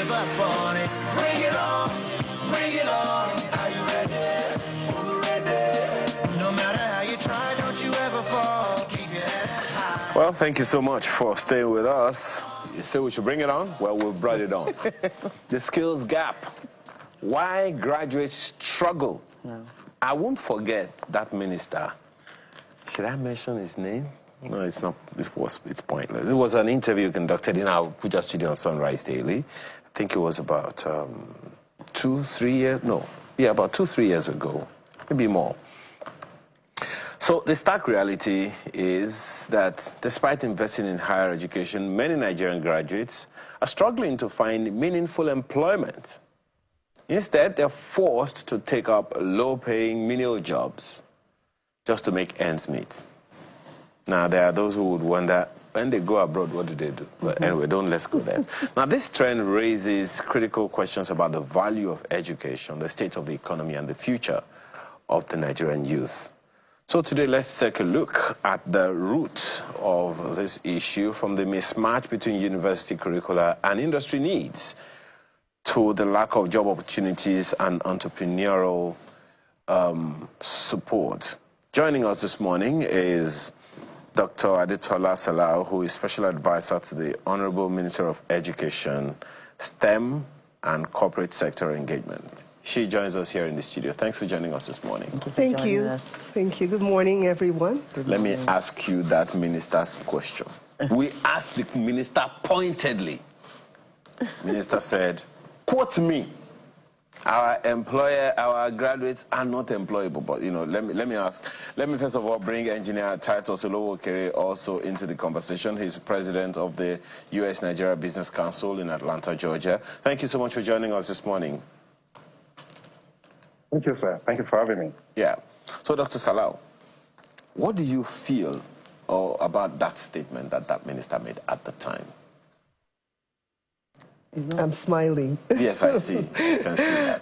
give up on it. Bring it on, bring it on. Are you ready? Ready? No matter how you try, don't you ever fall. Keep your head high. Well, thank you so much for staying with us. You say we should bring it on? Well, we've brought it on. The skills gap. Why graduates struggle. No. I won't forget that minister. Should I mention his name? No, it's not. It's pointless. It was an interview conducted in our Puja studio on Sunrise Daily. I think it was about 2-3 years. No, yeah, about 2-3 years ago, maybe more. So the stark reality is that despite investing in higher education, many Nigerian graduates are struggling to find meaningful employment. Instead, they're forced to take up low-paying menial jobs just to make ends meet. Now, there are those who would wonder, when they go abroad, what do they do? But anyway, let's go there. Now, this trend raises critical questions about the value of education, the state of the economy, and the future of the Nigerian youth. So today, let's take a look at the root of this issue, from the mismatch between university curricula and industry needs to the lack of job opportunities and entrepreneurial support. Joining us this morning is Dr. Adetola Salau, who is Special Advisor to the Honourable Minister of Education, STEM and Corporate Sector Engagement. She joins us here in the studio. Thanks for joining us this morning. Thank you. Thank you. Good morning, everyone. Let me ask you that minister's question. We asked the minister pointedly. Minister said, quote me, our graduates are not employable. But, you know, let me first of all bring Engineer Titus Olowokere also into the conversation. He's president of the U.S.-Nigeria Business Council in Atlanta, Georgia. Thank you so much for joining us this morning. Thank you, sir. Thank you for having me. Yeah. So, Dr. Salau, what do you feel about that statement that minister made at the time? I'm smiling. Yes, I see. You can see that.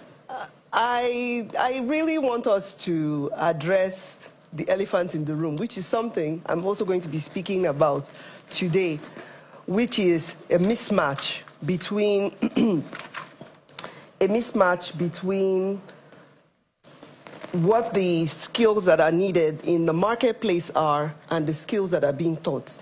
I really want us to address the elephant in the room, which is something I'm also going to be speaking about today, which is a mismatch between what the skills that are needed in the marketplace are and the skills that are being taught.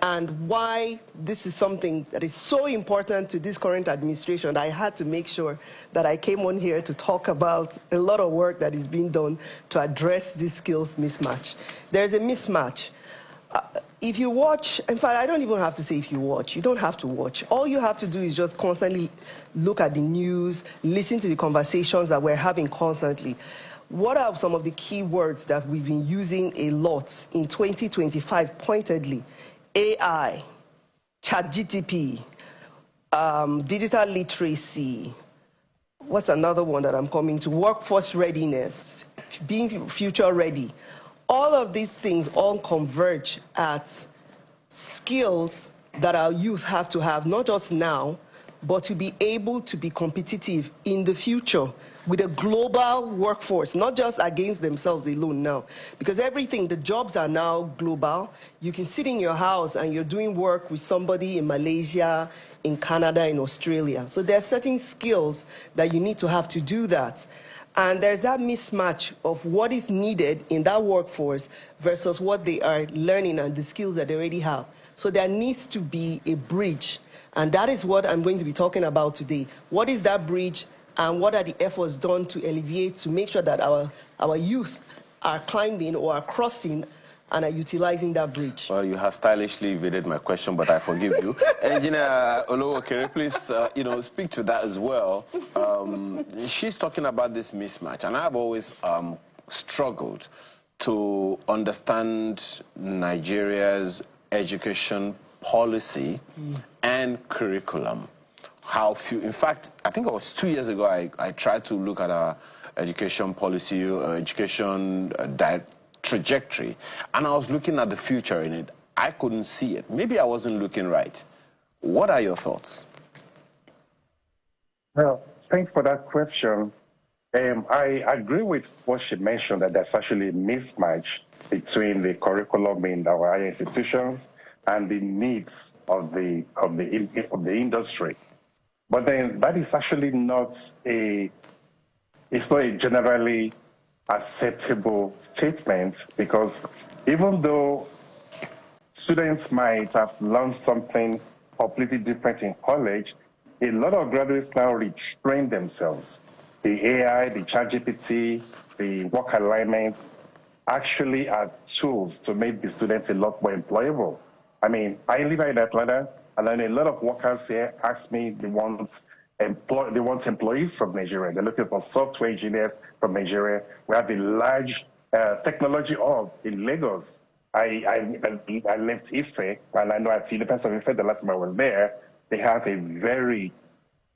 And why this is something that is so important to this current administration. I had to make sure that I came on here to talk about a lot of work that is being done to address this skills mismatch. There's a mismatch. If you watch, in fact, I don't even have to say if you watch. You don't have to watch. All you have to do is just constantly look at the news, listen to the conversations that we're having constantly. What are some of the key words that we've been using a lot in 2025 pointedly? AI, ChatGPT, digital literacy. What's another one that I'm coming to? Workforce readiness, being future ready. All of these things all converge at skills that our youth have to have, not just now, but to be able to be competitive in the future with a global workforce, not just against themselves alone now. Because everything, the jobs are now global. You can sit in your house and you're doing work with somebody in Malaysia, in Canada, in Australia. So there are certain skills that you need to have to do that. And there's that mismatch of what is needed in that workforce versus what they are learning and the skills that they already have. So there needs to be a bridge. And that is what I'm going to be talking about today. What is that bridge? And what are the efforts done to alleviate, to make sure that our youth are climbing or are crossing and are utilizing that bridge? Well, you have stylishly evaded my question, but I forgive you. Engineer Olowokere, please, speak to that as well. She's talking about this mismatch, and I've always struggled to understand Nigeria's education policy and curriculum. How few, in fact, I think it was 2 years ago, I tried to look at our education policy, education trajectory, and I was looking at the future in it. I couldn't see it. Maybe I wasn't looking right. What are your thoughts? Well, thanks for that question. I agree with what she mentioned, that there's actually a mismatch between the curriculum in our higher institutions and the needs of the industry. But then that is actually it's not a generally acceptable statement, because even though students might have learned something completely different in college, a lot of graduates now retrain themselves. The AI, the ChatGPT, the work alignment actually are tools to make the students a lot more employable. I mean, I live in Atlanta, and then a lot of workers here ask me they want employees from Nigeria. They're looking for software engineers from Nigeria. We have a large technology hub in Lagos. I left Ife, and I know at the University of Ife the last time I was there, they have a very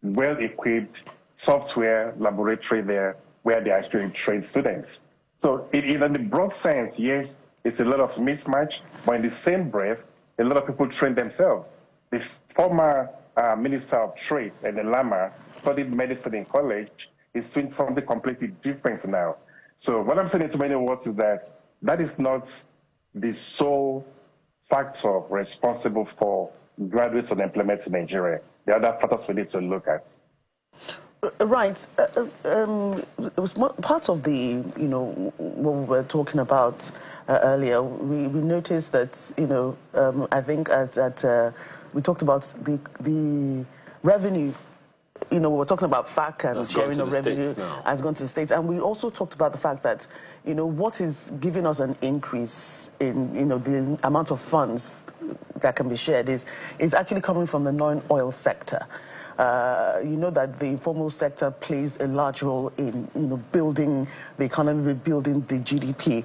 well-equipped software laboratory there where they actually train students. So in the broad sense, yes, it's a lot of mismatch, but in the same breath, a lot of people train themselves. The former Minister of Trade, and Lama, studied medicine in college, is doing something completely different now. So what I'm saying in too many words is that is not the sole factor responsible for graduate unemployment in Nigeria. The other factors we need to look at. Right. It was part of the, what we were talking about earlier. We noticed that, I think we talked about the revenue. We were talking about FAC and sharing of revenue has gone to the states. And we also talked about the fact that, what is giving us an increase in, the amount of funds that can be shared is actually coming from the non-oil sector. You know that the informal sector plays a large role in building the economy, building the GDP.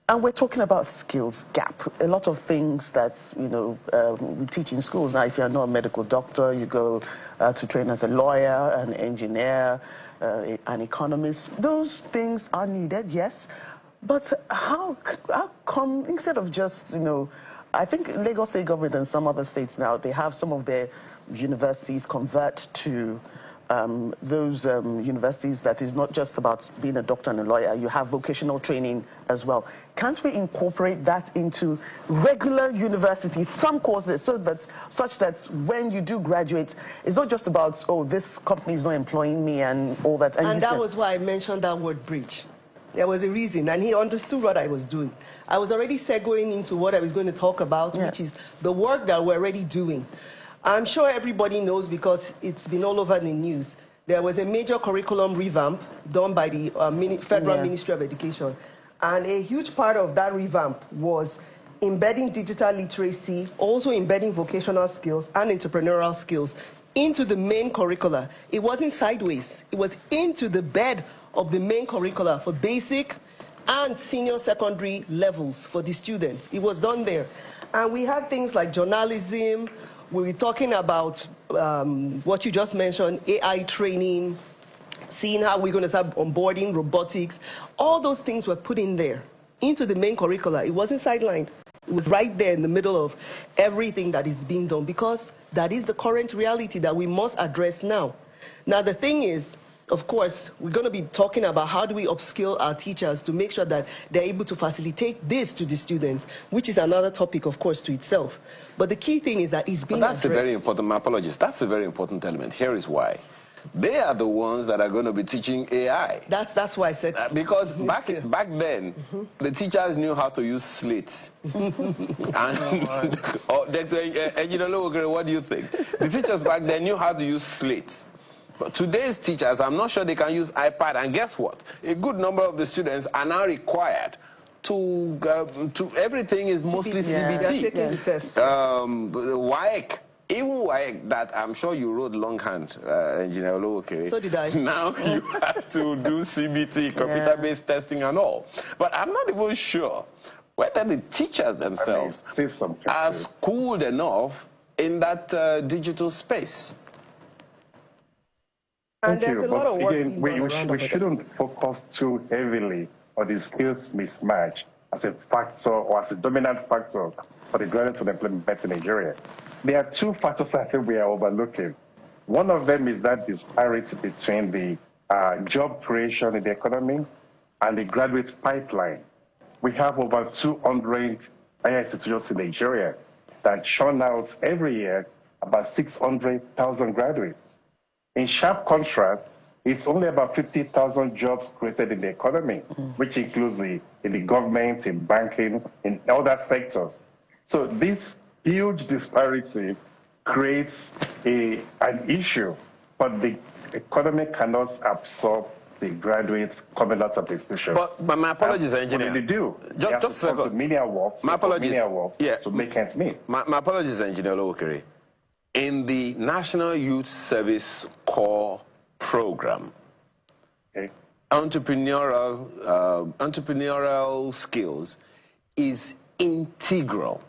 And we're talking about skills gap. A lot of things that we teach in schools. Now, if you're not a medical doctor, you go to train as a lawyer, an engineer, an economist. Those things are needed, yes. But how come, instead of just, I think Lagos State government and some other states now, they have some of their universities convert to those universities that is not just about being a doctor and a lawyer. You have vocational training as well. Can't we incorporate that into regular universities, some courses, such that when you do graduate, it's not just about, oh, this company is not employing me and all that. And that was why I mentioned that word bridge. There was a reason, and he understood what I was doing. I was already segueing into what I was going to talk about, which is the work that we're already doing. I'm sure everybody knows, because it's been all over the news. There was a major curriculum revamp done by the Federal Ministry of Education. And a huge part of that revamp was embedding digital literacy, also embedding vocational skills and entrepreneurial skills into the main curricula. It wasn't sideways. It was into the bed of the main curricula for basic and senior secondary levels for the students. It was done there. And we had things like journalism. We were talking about what you just mentioned, AI training, seeing how we're going to start onboarding robotics. All those things were put in there into the main curricula. It wasn't sidelined. It was right there in the middle of everything that is being done, because that is the current reality that we must address now. Now, the thing is, of course, we're going to be talking about how do we upskill our teachers to make sure that they're able to facilitate this to the students, which is another topic, of course, to itself. But the key thing is that it's being addressed. That's a very important, my apologies, that's a very important element. Here is why. They are the ones that are going to be teaching AI. That's why I said... because back then, the teachers knew how to use slates. And, what do you think? The teachers back then knew how to use slates. But today's teachers, I'm not sure they can use iPad. And guess what? A good number of the students are now required to everything is mostly CBT. WAEC, even WAEC, that I'm sure you wrote longhand, Engineer Olowokere. So did I. Now you have to do CBT, computer-based testing and all. But I'm not even sure whether the teachers themselves are schooled enough in that digital space. Thank you. But again, we shouldn't focus too heavily on the skills mismatch as a factor or as a dominant factor for the graduate unemployment in Nigeria. There are two factors I think we are overlooking. One of them is that disparity between the job creation in the economy and the graduate pipeline. We have over 200 higher institutions in Nigeria that churn out every year about 600,000 graduates. In sharp contrast, it's only about 50,000 jobs created in the economy, which includes in the government, in banking, in other sectors. So this huge disparity creates an issue, but the economy cannot absorb the graduates coming out of the institutions. But my apologies, engineer. What do they do? Just a second. To menial work. My apologies. To make ends meet. My apologies, Engineer Lowokere. In the National Youth Service Corps program, Okay. entrepreneurial skills is integral.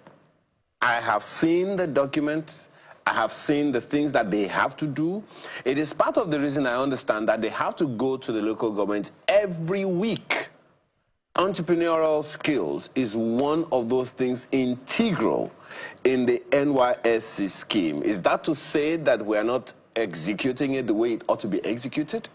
I have seen the documents. I have seen the things that they have to do. It is part of the reason I understand that they have to go to the local government every week. Entrepreneurial skills is one of those things integral in the NYSC scheme. Is that to say that we are not executing it the way it ought to be executed?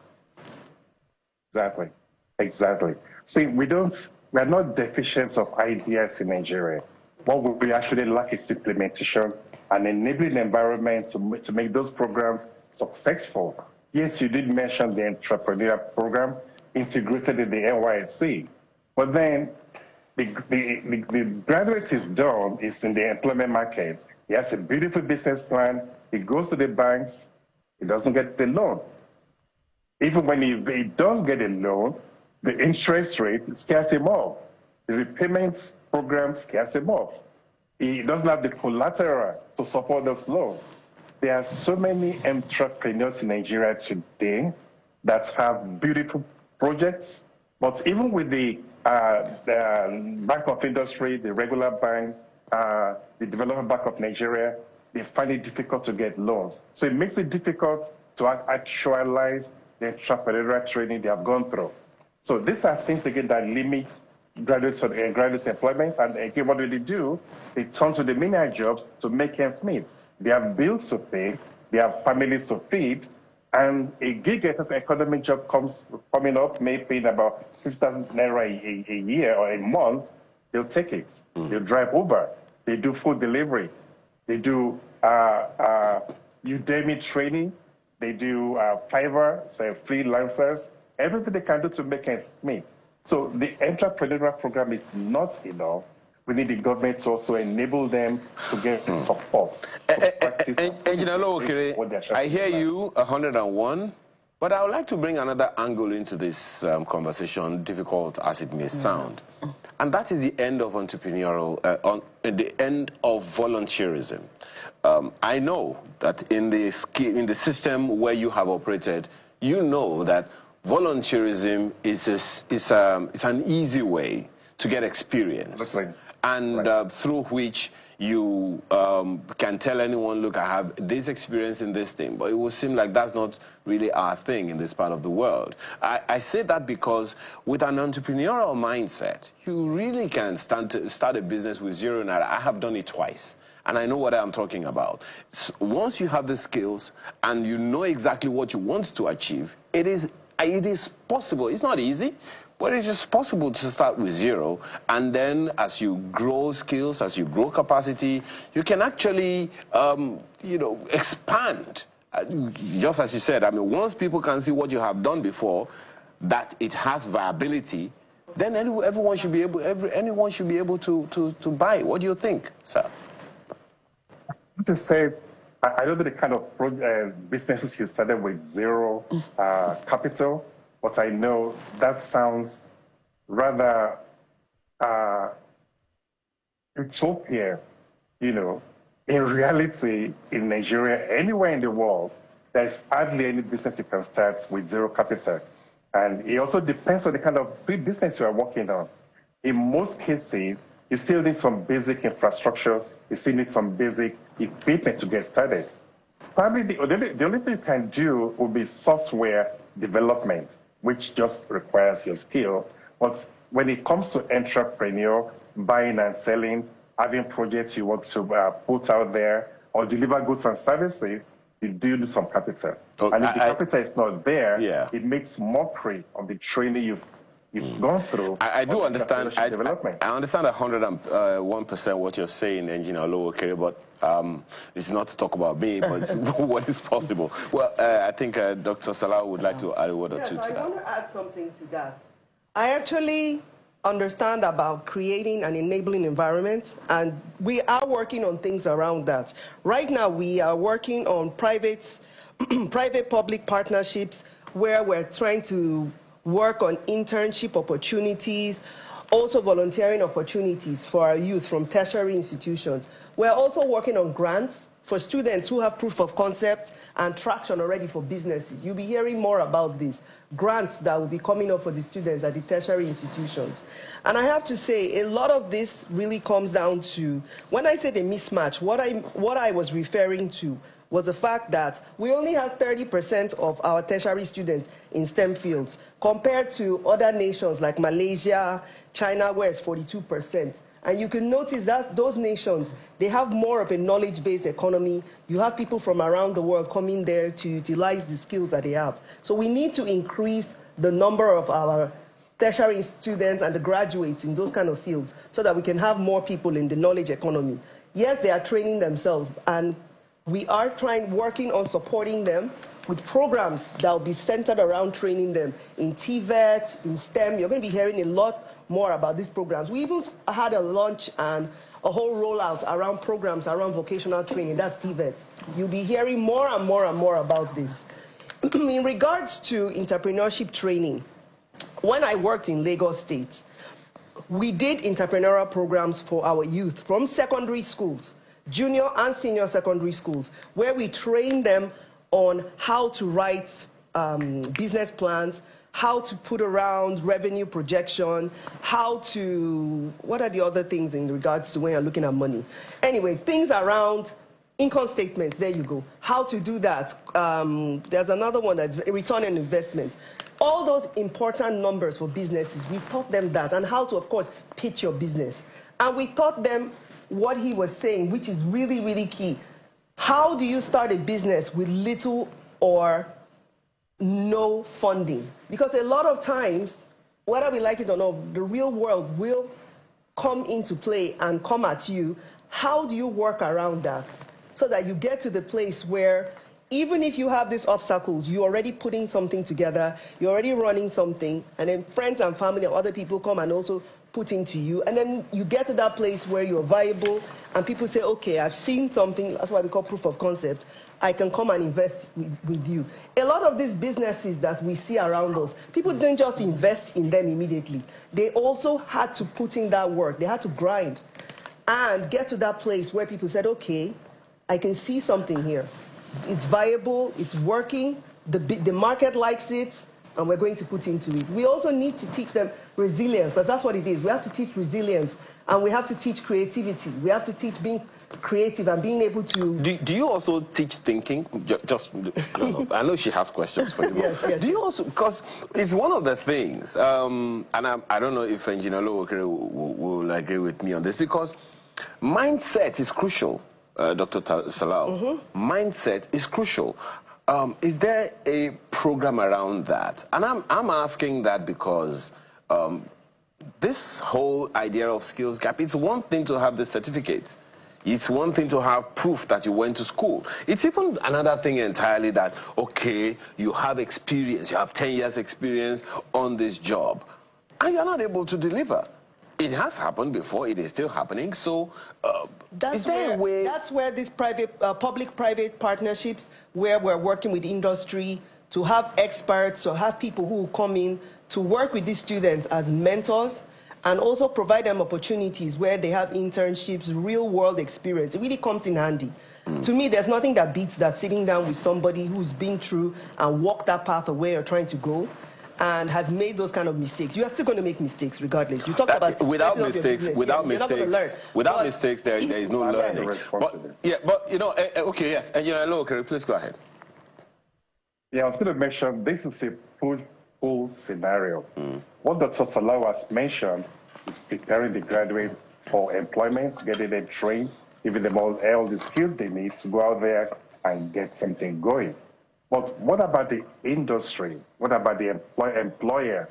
Exactly. See, we are not deficient of ideas in Nigeria. What we actually lack is implementation and enabling environment to make those programs successful. Yes, you did mention the entrepreneur program integrated in the NYSC, but then the graduate is done, is in the employment market. He has a beautiful business plan. He goes to the banks. He doesn't get the loan. Even when he does get a loan, the interest rate scares him off. The repayment program scares him off. He doesn't have the collateral to support those loans. There are so many entrepreneurs in Nigeria today that have beautiful projects, but even with the Bank of Industry, the regular banks, the Development Bank of Nigeria, they find it difficult to get loans. So it makes it difficult to actualize the entrepreneurial training they have gone through. So these are things, again, that limit graduates employment. And again, what do? They turn to the menial jobs to make ends meet. They have bills to pay, they have families to feed, and a gig economic job coming up, may pay about 50,000 naira a year or a month. They'll take it. They'll drive Uber. They do food delivery. They do Udemy training. They do Fiverr, so freelancers. Everything they can do to make ends meet. So the entrepreneurial program is not enough. We need the government to also enable them to get support. Engineer Lowokere, I hear you 101, but I would like to bring another angle into this conversation, difficult as it may sound. And that is the end of entrepreneurial, the end of volunteerism. I know that in the system where you have operated, you know that volunteerism is an easy way to get experience, and through which you can tell anyone, look, I have this experience in this thing, but it will seem like that's not really our thing in this part of the world. I say that because with an entrepreneurial mindset, you really can start a business with zero naira. I have done it twice, and I know what I'm talking about. Once you have the skills and you know exactly what you want to achieve, it is possible. It's not easy, but it is possible to start with zero. And then as you grow skills, as you grow capacity, you can actually, expand. Just as you said, I mean, once people can see what you have done before, that it has viability, then anyone should be able to buy. What do you think, sir? To say, I don't know the kind of businesses you started with zero capital, but I know that sounds rather utopia. In reality, in Nigeria, anywhere in the world, there's hardly any business you can start with zero capital. And it also depends on the kind of business you are working on. In most cases, you still need some basic infrastructure, you still need some basic equipment to get started. Probably the only thing you can do will be software development, which just requires your skill. But when it comes to entrepreneur, buying and selling, having projects you want to put out there or deliver goods and services, you do need some capital. And if the capital is not there, it makes mockery of the training you've you've gone through. I do understand. Development. I understand 101% what you're saying, Engineer Alausa, but it's not to talk about me, but what is possible. Well, I think Dr. Salah would like to add a word or two to that. I want to add something to that. I actually understand about creating an enabling environment, and we are working on things around that. Right now, we are working on private-public partnerships where we're trying to work on internship opportunities, also volunteering opportunities for our youth from tertiary institutions. We're also working on grants for students who have proof of concept and traction already for businesses. You'll be hearing more about this. Grants that will be coming up for the students at the tertiary institutions. And I have to say, a lot of this really comes down to, when I said a mismatch, what I was referring to was the fact that we only have 30% of our tertiary students in STEM fields, compared to other nations like Malaysia, China, where it's 42%. And you can notice that those nations, they have more of a knowledge-based economy. You have people from around the world coming there to utilize the skills that they have. So we need to increase the number of our tertiary students and the graduates in those kind of fields so that we can have more people in the knowledge economy. Yes, they are training themselves, and we are working on supporting them with programs that will be centered around training them in TVET, in STEM. You're going to be hearing a lot more about these programs. We even had a launch and a whole rollout around programs around vocational training. That's TVET. You'll be hearing more and more and more about this. In regards to entrepreneurship training, when I worked in Lagos State, we did entrepreneurial programs for our youth from secondary schools, junior and senior secondary schools, where we train them on how to write business plans, how to put around revenue projection, what are the other things in regards to when you're looking at money? Anyway, things around income statements, there you go. How to do that. There's another one that's return on investment. All those important numbers for businesses, we taught them that, and how to, of course, pitch your business. And we taught them what he was saying, which is really, really key. How do you start a business with little or no funding? Because a lot of times, whether we like it or not, the real world will come into play and come at you. How do you work around that so that you get to the place where even if you have these obstacles, you're already putting something together, you're already running something, and then friends and family and other people come and also put into you, and then you get to that place where you're viable and people say, okay, I've seen something, that's why we call proof of concept, I can come and invest with you. A lot of these businesses that we see around us, people didn't just invest in them immediately. They also had to put in that work. They had to grind and get to that place where people said, okay, I can see something here. It's viable, it's working, the market likes it, and we're going to put into it. We also need to teach them resilience, because that's what it is. We have to teach resilience, and we have to teach creativity. We have to teach being creative and being able to... Do you also teach thinking? I know she has questions for you. Yes. Do you also, because it's one of the things, and I don't know if Engineer Alausa will agree with me on this, because mindset is crucial, Dr. Salah. Mindset is crucial. Is there a program around that? And I'm asking that because this whole idea of skills gap, it's one thing to have the certificate. It's one thing to have proof that you went to school. It's even another thing entirely that, okay, you have experience, you have 10 years experience on this job, and you're not able to deliver. It has happened before, it is still happening, so is there a way... That's where these public-private partnerships, where we're working with industry, to have experts, or have people who come in to work with these students as mentors, and also provide them opportunities where they have internships, real-world experience. It really comes in handy. To me, there's nothing that beats that sitting down with somebody who's been through and walked that path of where you're trying to go, and has made those kind of mistakes. You are still going to make mistakes regardless. You talk about without mistakes, there is no learning. But you know, okay, yes, and you know, Alausa, please go ahead. Yeah, I was going to mention this is a pull scenario. What Dr. Salah has mentioned is preparing the graduates for employment, getting them trained, giving them all the skills they need to go out there and get something going. But what about the industry? What about the employers?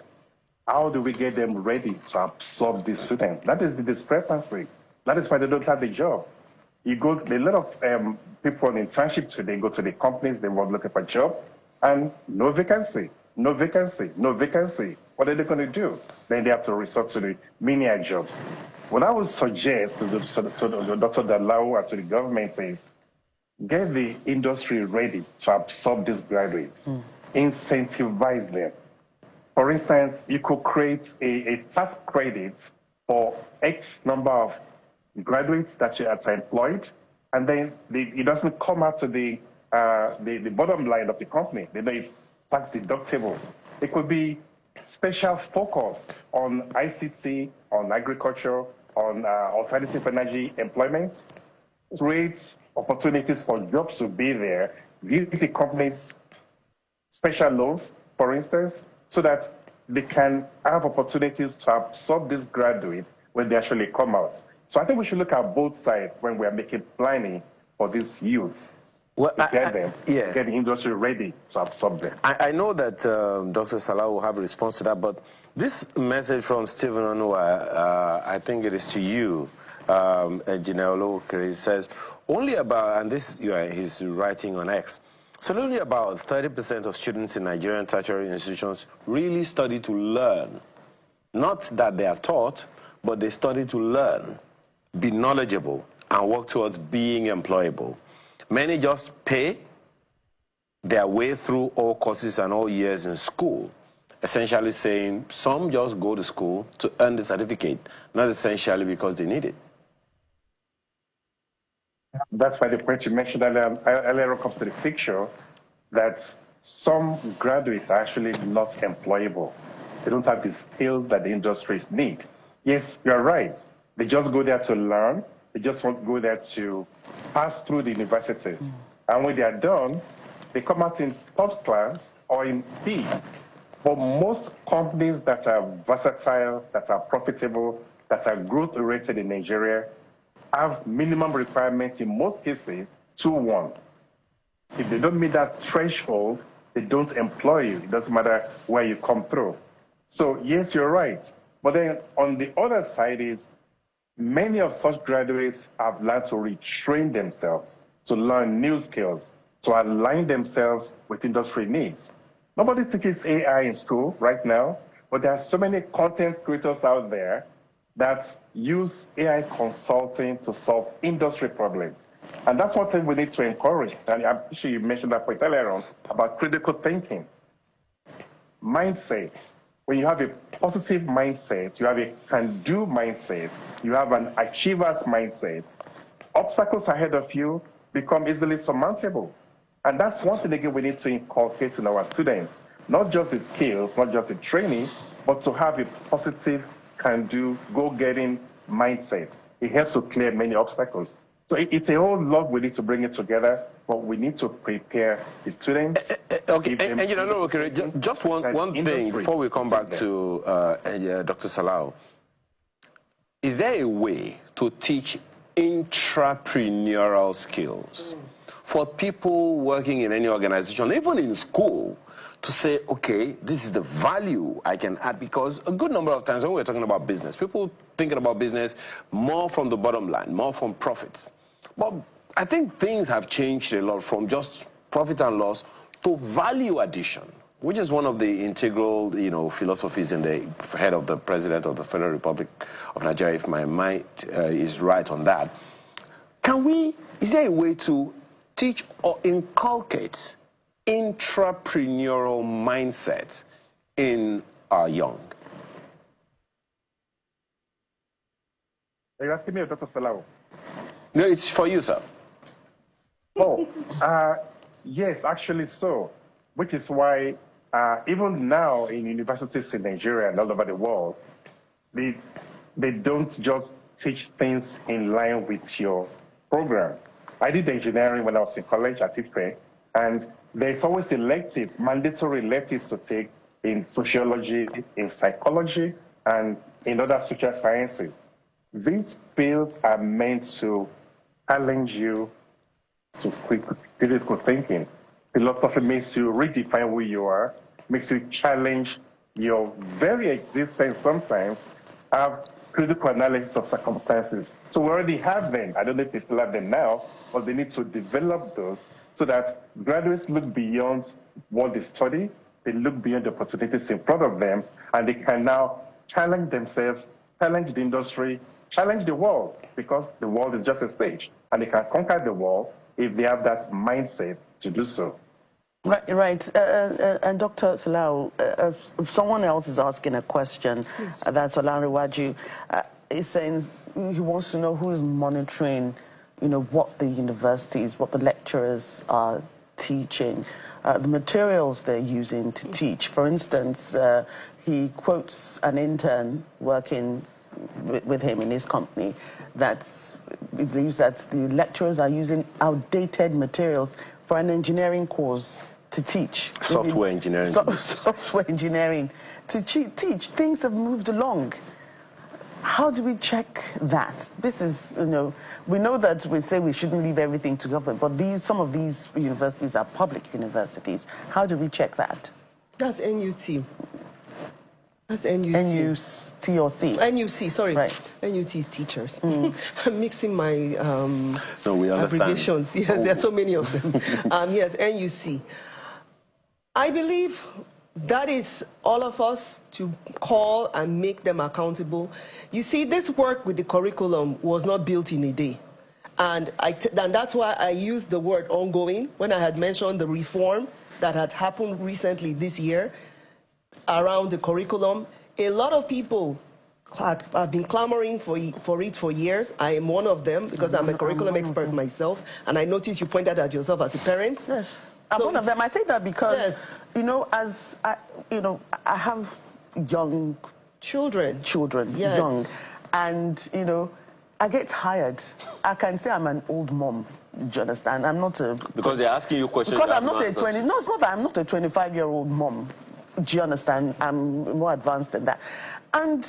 how do we get them ready to absorb these students? That is the discrepancy. That is why they don't have the jobs. You go, a lot of people on internship today go to the companies, they want looking for a job, and no vacancy, no vacancy, no vacancy. What are they going to do? Then they have to resort to the menial jobs. What I would suggest to Dr. Dalao and to the government is get the industry ready to absorb these graduates, incentivize them. For instance, you could create a tax credit for X number of graduates that you are employed, and then it doesn't come out to the bottom line of the company. They know it's tax deductible. It could be special focus on ICT, on agriculture, on alternative energy employment, create opportunities for jobs to be there, give the companies special loans, for instance, so that they can have opportunities to absorb these graduates when they actually come out. So I think we should look at both sides when we are making planning for these youths. Well, to get them, get the industry ready to absorb them. I know that Dr. Salah will have a response to that, but this message from Stephen Onua, I think it is to you, Engineer Olokere, says, only about, and this he's writing on X, so only about 30% of students in Nigerian tertiary institutions really study to learn. Not that they are taught, but they study to learn, be knowledgeable, and work towards being employable. Many just pay their way through all courses and all years in school, essentially saying some just go to school to earn the certificate, not essentially because they need it. That's why the point you mentioned earlier comes to the picture that some graduates are actually not employable. They don't have the skills that the industries need. Yes, you're right. They just go there to learn. They just want to go there to pass through the universities. And when they are done, they come out in third class or in B. But most companies that are versatile, that are profitable, that are growth-oriented in Nigeria have minimum requirements in most cases 2-1. If they don't meet that threshold, they don't employ you. It doesn't matter where you come through. So yes, you're right. But then on the other side is many of such graduates have learned to retrain themselves, to learn new skills, to align themselves with industry needs. Nobody teaches AI in school right now, but there are so many content creators out there that use AI consulting to solve industry problems. And that's one thing we need to encourage. And I'm sure you mentioned that point earlier on about critical thinking. Mindset. When you have a positive mindset, you have a can-do mindset, you have an achiever's mindset, obstacles ahead of you become easily surmountable. And that's one thing, again, we need to inculcate in our students. Not just the skills, not just the training, but to have a positive, can-do, go-getting mindset. It helps to clear many obstacles. So it's a whole lot we need to bring it together, but we need to prepare the students. Okay, and you know, okay, just one thing before we come back to Dr. Salau. Is there a way to teach intrapreneurial skills for people working in any organization, even in school, to say, okay, this is the value I can add? Because a good number of times when we're talking about business, people thinking about business more from the bottom line, more from profits. But I think things have changed a lot from just profit and loss to value addition, which is one of the integral, philosophies in the head of the President of the Federal Republic of Nigeria, if my mind is right on that. Is there a way to teach or inculcate intrapreneurial mindset in our young? Are you asking me or Dr. Salau? No, it's for you, sir. Oh, yes, actually so. Which is why even now in universities in Nigeria and all over the world, they don't just teach things in line with your program. I did engineering when I was in college at IFE, and there's always electives, mandatory electives to take in sociology, in psychology, and in other social sciences. These fields are meant to challenge you to critical thinking. Philosophy makes you redefine who you are, makes you challenge your very existence sometimes have critical analysis of circumstances. So we already have them. I don't know if they still have them now, but they need to develop those so that graduates look beyond what they study, they look beyond the opportunities in front of them, and they can now challenge themselves, challenge the industry, challenge the world, because the world is just a stage, and they can conquer the world if they have that mindset to do so. Right. And Dr. Salau, someone else is asking a question. Yes. That's Olanrewaju. He's saying he wants to know who is monitoring, what the universities, what the lecturers are teaching, the materials they're using to teach. For instance, he quotes an intern working with him in his company that believes that the lecturers are using outdated materials for an engineering course to teach. Software engineering. Software engineering to teach. Things have moved along. How do we check that? This is, we know that we say we shouldn't leave everything to government, but some of these universities are public universities. How do we check that? That's NUT. That's NUT. NUT or C? NUC, sorry. Right. NUT is teachers. I'm mixing my we abbreviations. Yes, there are so many of them. Yes, NUC. I believe that is all of us to call and make them accountable. You see, this work with the curriculum was not built in a day. And that's why I used the word ongoing when I had mentioned the reform that had happened recently this year around the curriculum. A lot of people have been clamoring for it for years. I am one of them because I'm a curriculum expert myself. And I noticed you pointed at yourself as a parent. Yes. I'm one of them. I say that because, as I have young children, yes. young, and, I get tired. I can say I'm an old mom. Do you understand? I'm not a... Because they're asking you questions. Because I'm not a 20... No, it's not that I'm not a 25-year-old mom. Do you understand? I'm more advanced than that. And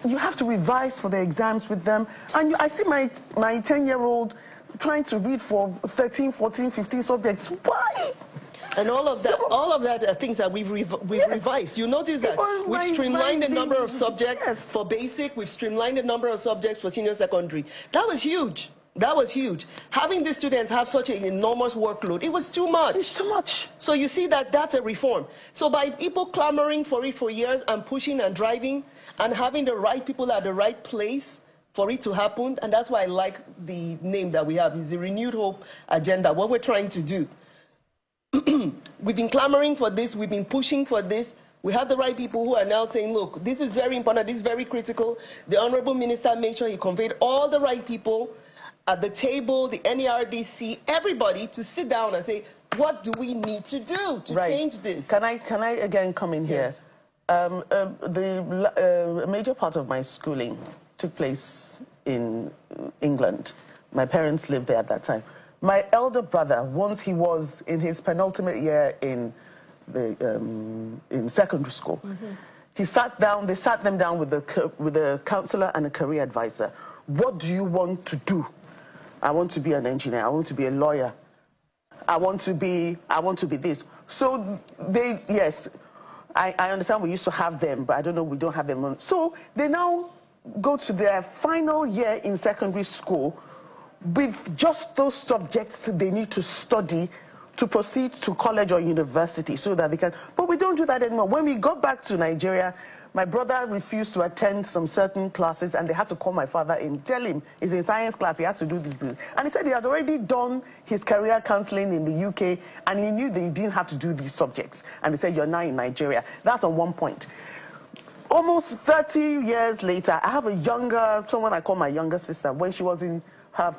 you have to revise for the exams with them. And I see my 10-year-old trying to read for 13, 14, 15 subjects. Why? And all of that are things that we've revised. You notice that we've streamlined the number of subjects for basic, we've streamlined the number of subjects for senior secondary. That was huge. That was huge. Having the students have such an enormous workload, it was too much. It's too much. So you see that's a reform. So by people clamoring for it for years and pushing and driving and having the right people at the right place for it to happen, and that's why I like the name that we have, is the Renewed Hope Agenda, what we're trying to do. We've been clamoring for this, we've been pushing for this. We have the right people who are now saying, look, this is very important, this is very critical. The Honourable Minister made sure he conveyed all the right people at the table, the NERDC, everybody to sit down and say, what do we need to do to change this? Can I again come in here? Yes. A major part of my schooling took place in England. My parents lived there at that time. My elder brother, once he was in his penultimate year in secondary school, they sat them down with a counselor and a career advisor. What do you want to do? I want to be an engineer. I want to be a lawyer. I want to be this. So I understand we used to have them, but I don't know, we don't have them. So they now go to their final year in secondary school with just those subjects they need to study to proceed to college or university so that they can. But we don't do that anymore. When we got back to Nigeria, my brother refused to attend some certain classes and they had to call my father and tell him he's in science class, he has to do this. And he said he had already done his career counseling in the UK and he knew that he didn't have to do these subjects. And they said, you're now in Nigeria. That's on one point. Almost 30 years later, I have someone I call my younger sister, when she was in her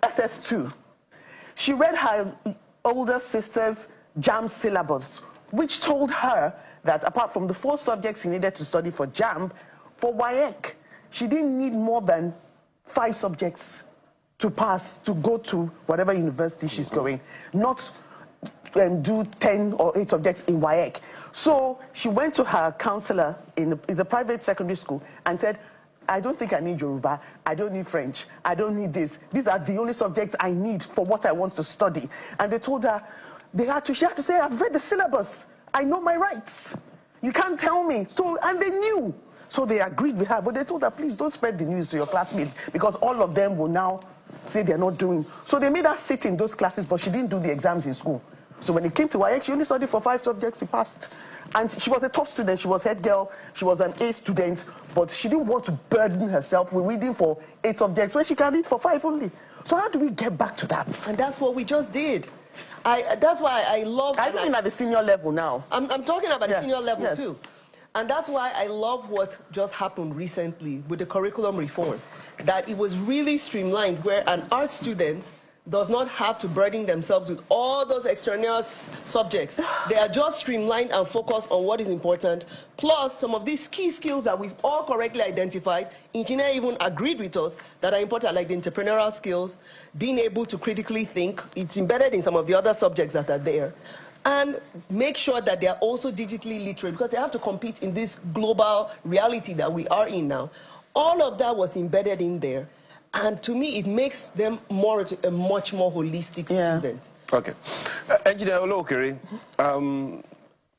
SS2. She read her older sister's JAMB syllabus, which told her that apart from the 4 subjects she needed to study for JAMB, for WAEC, she didn't need more than 5 subjects to pass, to go to whatever university she's going, not do 10 or 8 subjects in WAEC. So she went to her counselor in a private secondary school and said, I don't think I need Yoruba, I don't need French, I don't need this. These are the only subjects I need for what I want to study. And they told her, she had to say, I've read the syllabus. I know my rights. You can't tell me. So, and they knew. So they agreed with her, but they told her, please don't spread the news to your classmates because all of them will now say they're not doing. So they made her sit in those classes, but she didn't do the exams in school. So when it came to WAEC, she only studied for 5 subjects, she passed. And she was a top student, she was head girl, she was an A student, but she didn't want to burden herself with reading for 8 subjects when she can read for 5 only. So how do we get back to that? And that's what we just did. That's why I love... I'm looking at the senior level now. I'm talking about the senior level too. And that's why I love what just happened recently with the curriculum reform, that it was really streamlined where an art student does not have to burden themselves with all those extraneous subjects. They are just streamlined and focused on what is important. Plus, some of these key skills that we've all correctly identified, engineer even agreed with us that are important, like the entrepreneurial skills, being able to critically think. It's embedded in some of the other subjects that are there. And make sure that they are also digitally literate because they have to compete in this global reality that we are in now. All of that was embedded in there. And to me, it makes them a much more holistic student. Okay. Engineer Olokere,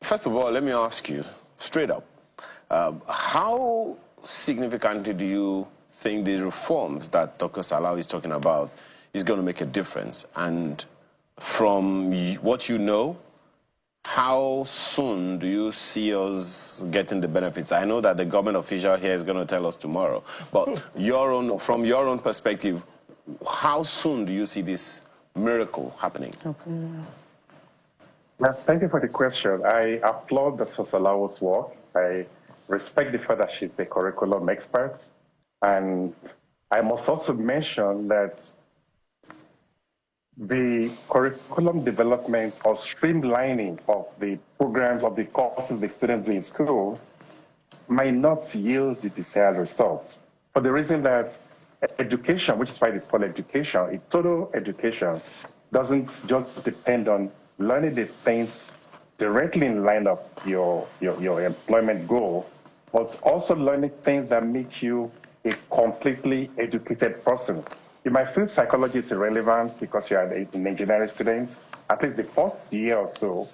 first of all, let me ask you straight up, how significantly do you think the reforms that Dr. Salau is talking about is going to make a difference? And from what you know, how soon do you see us getting the benefits? I know that the government official here is going to tell us tomorrow, but from your own perspective, how soon do you see this miracle happening? Well, thank you for the question. I applaud Dr. Salau's work. I respect the fact that she's a curriculum expert. And I must also mention that the curriculum development or streamlining of the programs, of the courses the students do in school might not yield the desired results. For the reason that education, which is why it's called education, a total education, doesn't just depend on learning the things directly in line of your employment goal, but also learning things that make you a completely educated person. You might feel psychology is irrelevant because you are an engineering student, at least the first year or so.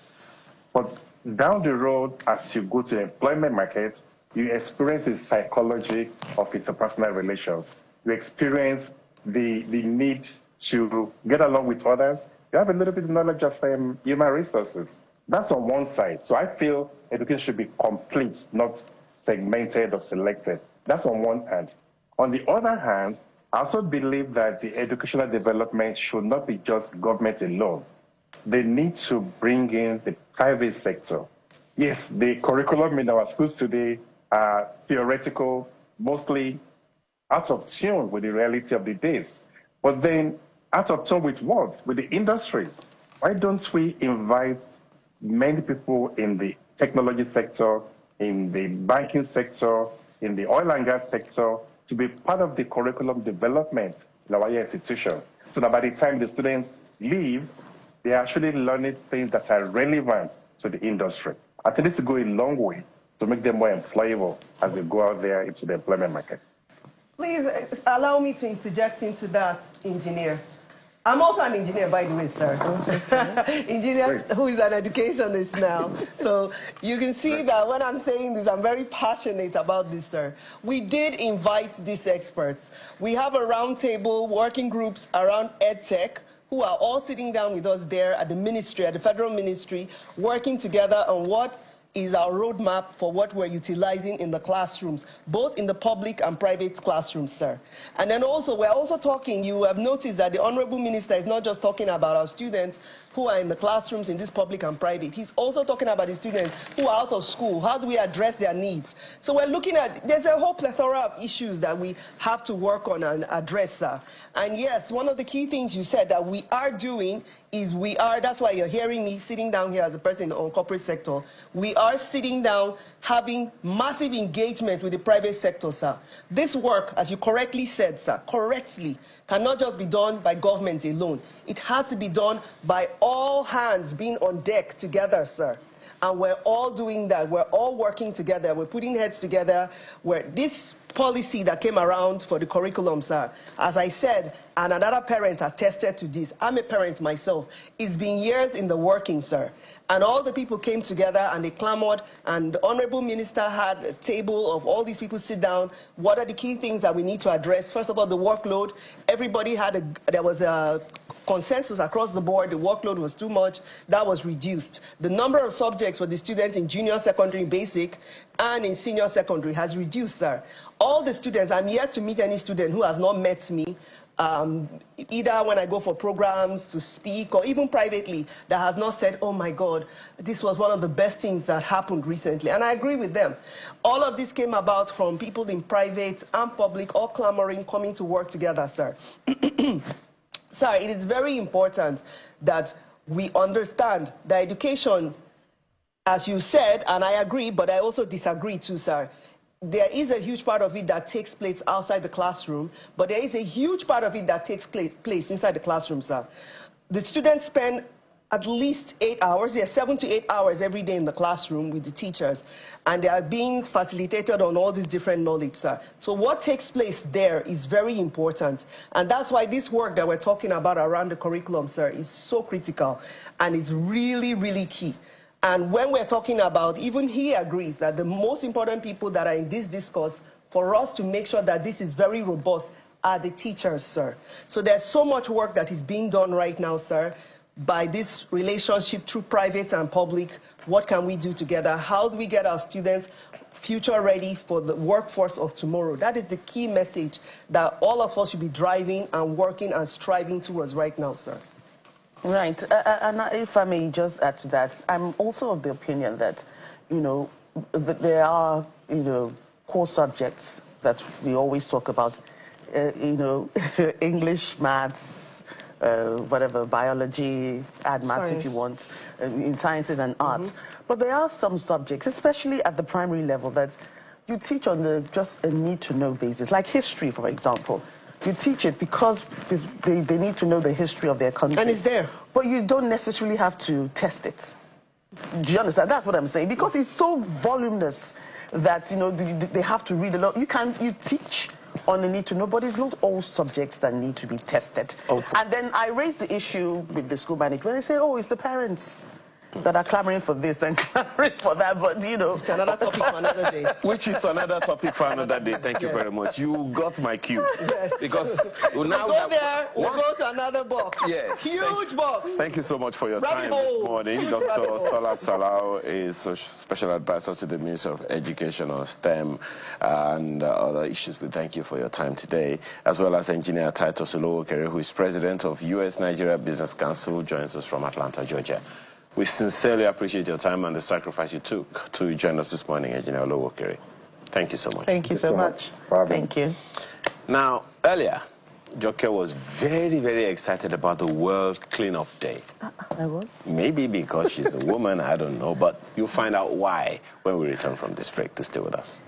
But down the road, as you go to the employment market, you experience the psychology of interpersonal relations. You experience the need to get along with others. You have a little bit of knowledge of human resources. That's on one side. So I feel education should be complete, not segmented or selected. That's on one hand. On the other hand, I also believe that the educational development should not be just government alone. They need to bring in the private sector. Yes, the curriculum in our schools today are theoretical, mostly out of tune with the reality of the days. But then out of tune with what? With the industry. Why don't we invite many people in the technology sector, in the banking sector, in the oil and gas sector, to be part of the curriculum development in our institutions, so that by the time the students leave, they're actually learning things that are relevant to the industry. I think this will go a long way to make them more employable as they go out there into the employment markets. Please allow me to interject into that, engineer. I'm also an engineer, by the way, sir. Engineer who is an educationist now. So you can see that when I'm saying this, I'm very passionate about this, sir. We did invite these experts. We have a roundtable, working groups around EdTech, who are all sitting down with us there at the ministry, at the federal ministry, working together on what is our roadmap for what we're utilizing in the classrooms, both in the public and private classrooms, sir. And then also, we're also talking, you have noticed that the Honourable Minister is not just talking about our students who are in the classrooms in this public and private. He's also talking about the students who are out of school. How do we address their needs? So we're looking at, there's a whole plethora of issues that we have to work on and address, sir. And yes, one of the key things you said that we are doing is that's why you're hearing me sitting down here as a person on corporate sector. We are sitting down having massive engagement with the private sector, sir. This work, as you correctly said, sir, correctly, cannot just be done by government alone. It has to be done by all hands being on deck together, sir. And we're all doing that. We're all working together. We're putting heads together. Where this policy that came around for the curriculum, sir, as I said, and another parent attested to this, I'm a parent myself, it's been years in the working, sir. And all the people came together and they clamored, and the Honourable Minister had a table of all these people sit down. What are the key things that we need to address? First of all, the workload. Everybody there was a consensus across the board. The workload was too much. That was reduced. The number of subjects for the students in junior secondary basic and in senior secondary has reduced, sir. All the students, I'm yet to meet any student who has not met me, either when I go for programs to speak or even privately, that has not said, oh my God, this was one of the best things that happened recently. And I agree with them. All of this came about from people in private and public, all clamoring, coming to work together, sir. Sir, it is very important that we understand that education, as you said, and I agree, but I also disagree too, sir. There is a huge part of it that takes place outside the classroom, but there is a huge part of it that takes place inside the classroom, sir. The students spend at least 8 hours, 7 to 8 hours every day in the classroom with the teachers, and they are being facilitated on all this different knowledge, sir. So what takes place there is very important, and that's why this work that we're talking about around the curriculum, sir, is so critical, and it's really, really key. And when we're talking about, even he agrees that the most important people that are in this discourse for us to make sure that this is very robust are the teachers, sir. So there's so much work that is being done right now, sir, by this relationship through private and public. What can we do together? How do we get our students future ready for the workforce of tomorrow? That is the key message that all of us should be driving and working and striving towards right now, sir. Right, and if I may just add to that, I'm also of the opinion that, that there are, core subjects that we always talk about, English, maths, whatever, biology, add maths if you want, in sciences and arts. But there are some subjects, especially at the primary level, that you teach on just a need-to-know basis, like history, for example. You teach it because they need to know the history of their country. And it's there. But you don't necessarily have to test it. Do you understand? That's what I'm saying. Because it's so voluminous that, they have to read a lot. You teach on the need to know, but it's not all subjects that need to be tested. Okay. And then I raised the issue with the school management. They say, oh, it's the parents that are clamoring for this and clamoring for that, but it's another topic for another day. Which is another topic for another day. Thank you very much. You got my cue. Yes. Because we'll go there, we'll go to another box. Yes. Huge box. Thank you so much for your time this morning. Dr. Tola Salau is a special advisor to the Minister of Education on STEM and other issues. We thank you for your time today, as well as Engineer Titus Olowokere, who is President of US-Nigeria Business Council, joins us from Atlanta, Georgia. We sincerely appreciate your time and the sacrifice you took to join us this morning, Engineer Olowokere. Thank you so much. Thank you so much. Thank you. Now, earlier, Joke was very, very excited about the World Cleanup Day. I was? Maybe because she's a woman, I don't know, but you'll find out why when we return from this break. To stay with us.